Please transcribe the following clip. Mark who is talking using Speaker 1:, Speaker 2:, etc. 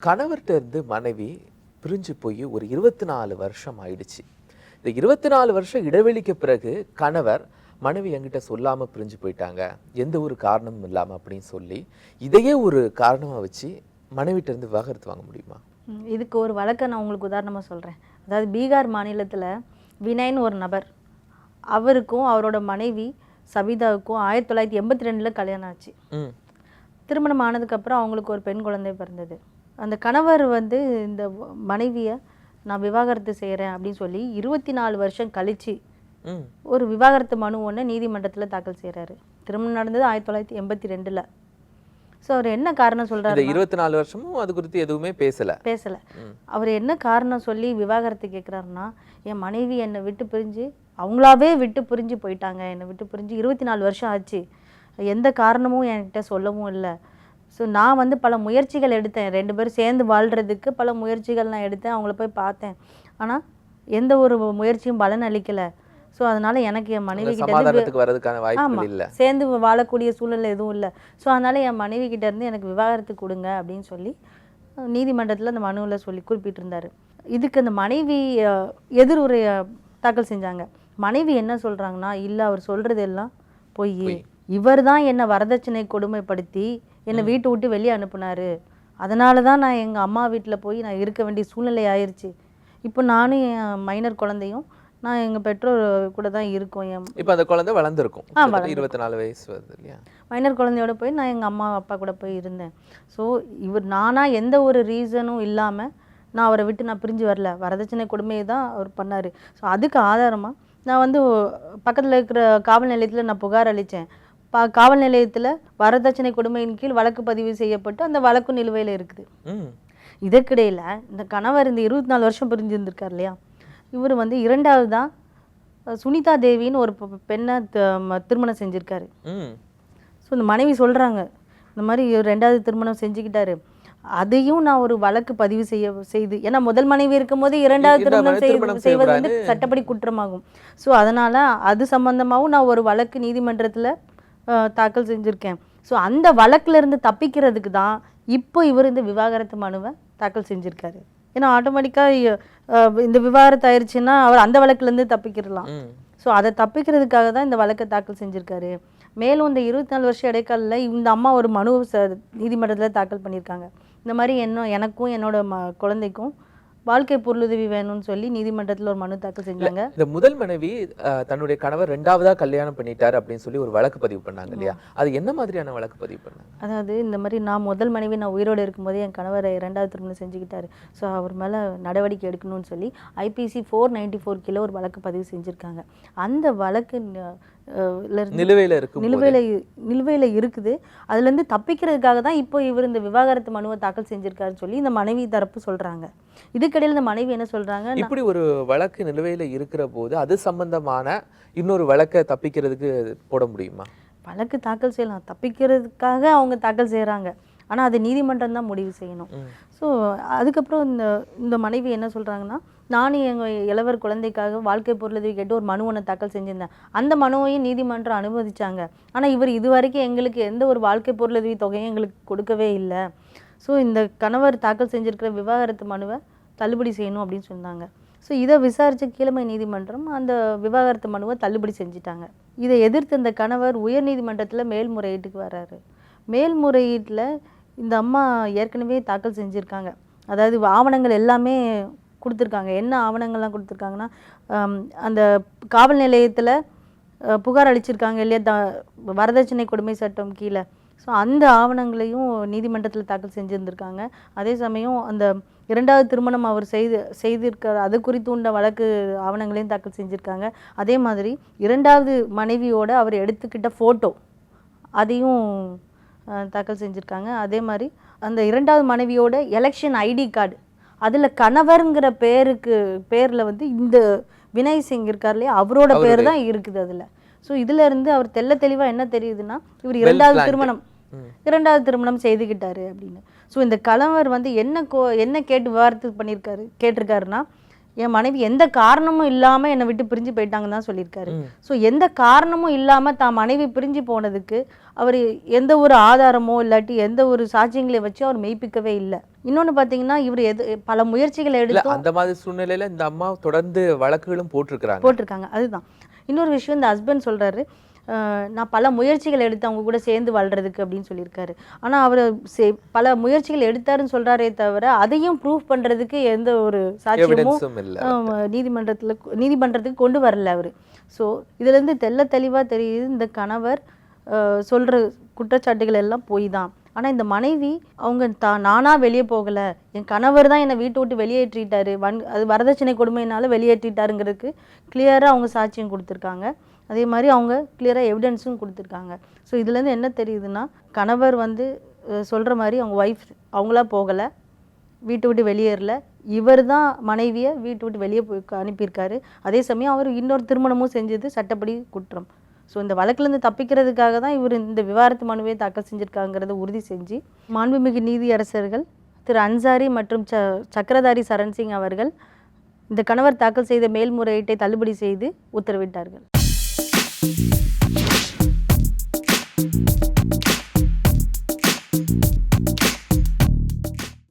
Speaker 1: கணவர்கிட்ட இருந்து மனைவி பிரிஞ்சு போய் ஒரு 24 வருஷம் ஆயிடுச்சு. இந்த 24 வருஷம் இடைவெளிக்கு பிறகு கணவர் மனைவி என்கிட்ட சொல்லாம பிரிஞ்சு போயிட்டாங்க, எந்த ஒரு காரணமும் இல்லாம அப்படின்னு சொல்லி இதையே ஒரு காரணமா வச்சு மனைவிட்ட இருந்து விவாகரத்து வாங்க முடியுமா?
Speaker 2: இதுக்கு ஒரு வழக்கை நான் உங்களுக்கு உதாரணமாக சொல்கிறேன். அதாவது பீகார் மாநிலத்தில் வினய்னு ஒரு நபர், அவருக்கும் அவரோட மனைவி சபிதாவுக்கும் 1982 கல்யாணம் ஆச்சு. திருமணம் ஆனதுக்கப்புறம் அவங்களுக்கு ஒரு பெண் குழந்தை பிறந்தது. அந்த கணவர் வந்து இந்த மனைவியை நான் விவாகரத்து செய்கிறேன் அப்படின்னு சொல்லி 24 வருஷம் கழித்து ஒரு விவாகரத்து மனு ஒன்று நீதிமன்றத்தில் தாக்கல் செய்கிறாரு. திருமணம் நடந்தது 1982. ஸோ அவர் என்ன காரணம் சொல்கிறாரு?
Speaker 1: 24 வருஷமும் அது குறித்து எதுவுமே பேசலை.
Speaker 2: அவர் என்ன காரணம் சொல்லி விவாகரத்து கேட்குறாருன்னா, என் மனைவி என்னை விட்டு பிரிஞ்சு அவங்களாவே விட்டு பிரிஞ்சு போயிட்டாங்க, என்னை விட்டு பிரிஞ்சு 24 வருஷம் ஆச்சு, எந்த காரணமும் என்கிட்ட சொல்லவும் இல்லை. ஸோ நான் வந்து பல முயற்சிகள் எடுத்தேன், 2 பேரும் சேர்ந்து வாழ்கிறதுக்கு பல முயற்சிகள் நான் எடுத்தேன், அவங்கள போய் பார்த்தேன், ஆனால் எந்த ஒரு முயற்சியும் பலன் அளிக்கலை. ஸோ அதனால் எனக்கு என் மனைவி கிட்ட சேர்ந்து வாழக்கூடிய சூழ்நிலை எதுவும் இல்லை. ஸோ அதனால் என் மனைவி கிட்டேருந்து எனக்கு விவாகரத்து கொடுங்க அப்படின்னு சொல்லி நீதிமன்றத்தில் அந்த மனுவில் சொல்லி குறிப்பிட்டிருந்தார். இதுக்கு அந்த மனைவி எதிர்வுரை தாக்கல் செஞ்சாங்க. மனைவி என்ன சொல்கிறாங்கன்னா, இல்லை அவர் சொல்கிறது எல்லாம் பொய், இவர் தான் என்னை வரதட்சணை கொடுமைப்படுத்தி என்னை வீட்டை விட்டு வெளியே அனுப்புனார், அதனால தான் நான் எங்கள் அம்மா வீட்டில் போய் நான் இருக்க வேண்டிய சூழ்நிலை ஆயிடுச்சு. இப்போ நானும் என் மைனர் குழந்தையும் நான் எங்கள் பெற்றோர் கூட தான் இருக்கோம்.
Speaker 1: இப்போ அந்த குழந்தை வளர்ந்துருக்கும், 24 வயசு வருது இல்லையா?
Speaker 2: மைனர் குழந்தையோட போய் நான் எங்கள் அம்மா அப்பா கூட போய் இருந்தேன். ஸோ இவர் நானாக எந்த ஒரு ரீசனும் இல்லாமல் நான் அவரை விட்டு நான் பிரிஞ்சு வரல, வரதட்சணை கொடுமையை தான் அவர் பண்ணார். ஸோ அதுக்கு ஆதாரமாக நான் வந்து பக்கத்தில் இருக்கிற காவல் நிலையத்தில் நான் புகார் அளித்தேன். காவல் நிலையத்தில் வரதட்சணை கொடுமையின் கீழ் வழக்கு பதிவு செய்யப்பட்டு அந்த வழக்கு நிலுவையில் இருக்குது. இதற்கிடையில் இந்த கணவர் இந்த 24 வருஷம் பிரிஞ்சிருந்திருக்கார் இல்லையா, இவர் வந்து 2வது தான் சுனிதா தேவின்னு ஒரு பெண்ணை திருமணம் செஞ்சுருக்காரு. ஸோ இந்த மனைவி சொல்கிறாங்க, இந்த மாதிரி 2வது திருமணம் செஞ்சுக்கிட்டாரு, அதையும் நான் ஒரு வழக்கு பதிவு செய்து, ஏன்னா முதல் மனைவி இருக்கும் போது 2வது திருமணம் செய்வது வந்து சட்டப்படி குற்றமாகும். ஸோ அதனால் அது சம்பந்தமாகவும் நான் ஒரு வழக்கு நீதிமன்றத்தில் தாக்கல் செஞ்சுருக்கேன். ஸோ அந்த வழக்கிலிருந்து தப்பிக்கிறதுக்கு தான் இப்போ இவர் இந்த விவாகரத்து மனுவை தாக்கல் செஞ்சுருக்காரு. ஏன்னா ஆட்டோமேட்டிக்காக இந்த விவாகரத்து ஆயிடுச்சுன்னா அவர் அந்த வழக்குலேருந்து தப்பிக்கிறலாம். ஸோ அதை தப்பிக்கிறதுக்காக தான் இந்த வழக்கை தாக்கல் செஞ்சுருக்காரு. மேலும் இந்த 24 வருஷம் இடைக்காலில் இந்த அம்மா ஒரு மனு நீதிமன்றத்தில் தாக்கல் பண்ணியிருக்காங்க. இந்த மாதிரி எனக்கும் என்னோட குழந்தைக்கும் வாழ்க்கை பொருளுதவி வேணும்னு சொல்லி நீதிமன்றத்தில் ஒரு மனு தாக்கல் செஞ்சாங்க.
Speaker 1: இந்த முதல் மனைவி தன்னுடைய கணவர் 2வதா கல்யாணம் பண்ணிட்டார் அப்படின்னு சொல்லி ஒரு வழக்கு பதிவு பண்ணாங்க இல்லையா, அது என்ன மாதிரியான வழக்கு பதிவு பண்ணாங்க?
Speaker 2: அதாவது இந்த மாதிரி நான் முதல் மனைவி நான் உயிரோடு இருக்கும்போதே என் கணவரை 2வது திருமணம் செஞ்சுக்கிட்டாரு, ஸோ அவர் மேலே நடவடிக்கை எடுக்கணும்னு சொல்லி IPC 494 கீழே ஒரு வழக்கு பதிவு செஞ்சுருக்காங்க. அந்த வழக்கு நிலுவையில் இருக்குது. அதுலேருந்து தப்பிக்கிறதுக்காக தான் இப்போ இவர் இந்த விவாகரத்து மனுவை தாக்கல் செஞ்சிருக்காருன்னு சொல்லி இந்த மனைவி தரப்பு சொல்கிறாங்க. இதுக்கிடையில் இந்த மனைவி என்ன சொல்கிறாங்க,
Speaker 1: இப்படி ஒரு வழக்கு நிலுவையில் இருக்கிற போது அது சம்பந்தமான இன்னொரு வழக்கை தப்பிக்கிறதுக்கு போட முடியுமா?
Speaker 2: வழக்கு தாக்கல் செய்யலாம், தப்பிக்கிறதுக்காக அவங்க தாக்கல் செய்கிறாங்க, ஆனால் அது நீதிமன்றம் தான் முடிவு செய்யணும். ஸோ அதுக்கப்புறம் இந்த மனைவி என்ன சொல்கிறாங்கன்னா, நானும் எங்கள் இளவர் குழந்தைக்காக வாழ்க்கை பொருளுதவி கேட்டு ஒரு மனு ஒன்று தாக்கல் செஞ்சுருந்தேன், அந்த மனுவையும் நீதிமன்றம் அனுமதிச்சாங்க, ஆனால் இவர் இது வரைக்கும் எங்களுக்கு எந்த ஒரு வாழ்க்கை பொருளுதவி தொகையும் எங்களுக்கு கொடுக்கவே இல்லை. ஸோ இந்த கணவர் தாக்கல் செஞ்சுருக்கிற விவாகரத்து மனுவை தள்ளுபடி செய்யணும் அப்படின்னு சொன்னாங்க. ஸோ இதை விசாரித்த கீழமை நீதிமன்றம் அந்த விவாகரத்து மனுவை தள்ளுபடி செஞ்சிட்டாங்க. இதை எதிர்த்து இந்த கணவர் உயர்நீதிமன்றத்தில் மேல்முறையீட்டுக்கு வர்றாரு. மேல்முறையீட்டில் இந்த அம்மா ஏற்கனவே தாக்கல் செஞ்சுருக்காங்க, அதாவது ஆவணங்கள் எல்லாமே கொடுத்துருக்காங்க. என்ன ஆவணங்கள்லாம் கொடுத்துருக்காங்கன்னா, அந்த காவல் நிலையத்தில் புகார் அளிச்சிருக்காங்க இல்லையா வரதட்சணை கொடுமை சட்டம் கீழே, ஸோ அந்த ஆவணங்களையும் நீதிமன்றத்தில் தாக்கல் செஞ்சுருந்துருக்காங்க. அதே சமயம் அந்த 2வது திருமணம் அவர் செய்திருக்கார் அது குறித்து உண்ட வழக்கு ஆவணங்களையும் தாக்கல் செஞ்சுருக்காங்க. அதே மாதிரி 2வது மனைவியோடு அவர் எடுத்துக்கிட்ட ஃபோட்டோ அதையும் தாக்கல் செஞ்சுருக்காங்க. அதே மாதிரி அந்த 2வது மனைவியோட எலெக்ஷன் ID கார்டு, அதில் கணவருங்கிற பேரில் வந்து இந்த வினய் சிங் இருக்கார் இல்லையா, அவரோட பேர் தான் இருக்குது அதில். ஸோ இதில் இருந்து அவர் தெளிவாக என்ன தெரியுதுன்னா, இவர் 2வது திருமணம் செய்துக்கிட்டாரு அப்படின்னு. ஸோ இந்த கணவர் வந்து என்ன கேட்டு விவாகரத்து கேட்டிருக்காருன்னா, என் மனைவி எந்த காரணமும் இல்லாமல் என்னை விட்டு பிரிஞ்சு போயிட்டாங்கன்னு தான் சொல்லியிருக்காரு. ஸோ எந்த காரணமும் இல்லாமல் தான் மனைவி பிரிஞ்சு போனதுக்கு அவர் எந்த ஒரு ஆதாரமோ இல்லாட்டி எந்த ஒரு சாட்சியங்களை வச்சு அவர் மெய்ப்பிக்கவே இல்லை. இன்னொன்று பார்த்தீங்கன்னா இவர் பல முயற்சிகள்
Speaker 1: இல்ல
Speaker 2: எடுத்து
Speaker 1: அந்த மாதிரி சூழ்நிலையில இந்த அம்மா தொடர்ந்து வழக்குகளும் போட்டிருக்கிறாங்க.
Speaker 2: போட்டிருக்காங்க. அதுதான் இன்னொரு விஷயம், இந்த ஹஸ்பண்ட் சொல்கிறாரு, நான் பல முயற்சிகள் எடுத்து அவங்க கூட சேர்ந்து வாழ்கிறதுக்கு அப்படின்னு சொல்லியிருக்காரு. ஆனால் அவர் பல முயற்சிகள் எடுத்தாருன்னு சொல்கிறாரே தவிர அதையும் ப்ரூவ் பண்ணுறதுக்கு எந்த ஒரு சாட்சியமும்
Speaker 1: எவிடன்ஸும் இல்ல.
Speaker 2: நீதிமன்றத்துக்கு கொண்டு வரல அவர். ஸோ இதுலேருந்து தெளிவாக தெரியுது, இந்த கணவர் சொல்கிற குற்றச்சாட்டுகள் எல்லாம் போய் தான். ஆனால் இந்த மனைவி அவங்க நானாக வெளியே போகலை, என் கணவர் தான் என்னை வீட்டை விட்டு வெளியேற்றிட்டாரு, அது வரதட்சணை கொடுமையினால வெளியேற்றிட்டாருங்கிறதுக்கு கிளியராக அவங்க சாட்சியம் கொடுத்துருக்காங்க. அதே மாதிரி அவங்க கிளியராக எவிடன்ஸும் கொடுத்துருக்காங்க. ஸோ இதுலேருந்து என்ன தெரியுதுன்னா, கணவர் வந்து சொல்கிற மாதிரி அவங்க ஒய்ஃப் அவங்களா போகலை, வீட்டை விட்டு வெளியேறல, இவர் தான் மனைவியை வீட்டை விட்டு வெளியே போய் அனுப்பியிருக்காரு. அதே சமயம் அவர் இன்னொரு திருமணமும் செஞ்சது சட்டப்படி குற்றம். ஸோ இந்த வழக்குலேருந்து தப்பிக்கிறதுக்காக தான் இவர் இந்த விவாகரத்து மனுவை தாக்கல் செஞ்சுருக்காங்கிறத உறுதி செஞ்சு மாண்புமிகு நீதியரசர்கள் திரு அன்சாரி மற்றும் சக்கரதாரி சரண்சிங் அவர்கள் இந்த கணவர் தாக்கல் செய்த மேல்முறையீட்டை தள்ளுபடி செய்து உத்தரவிட்டார்கள்.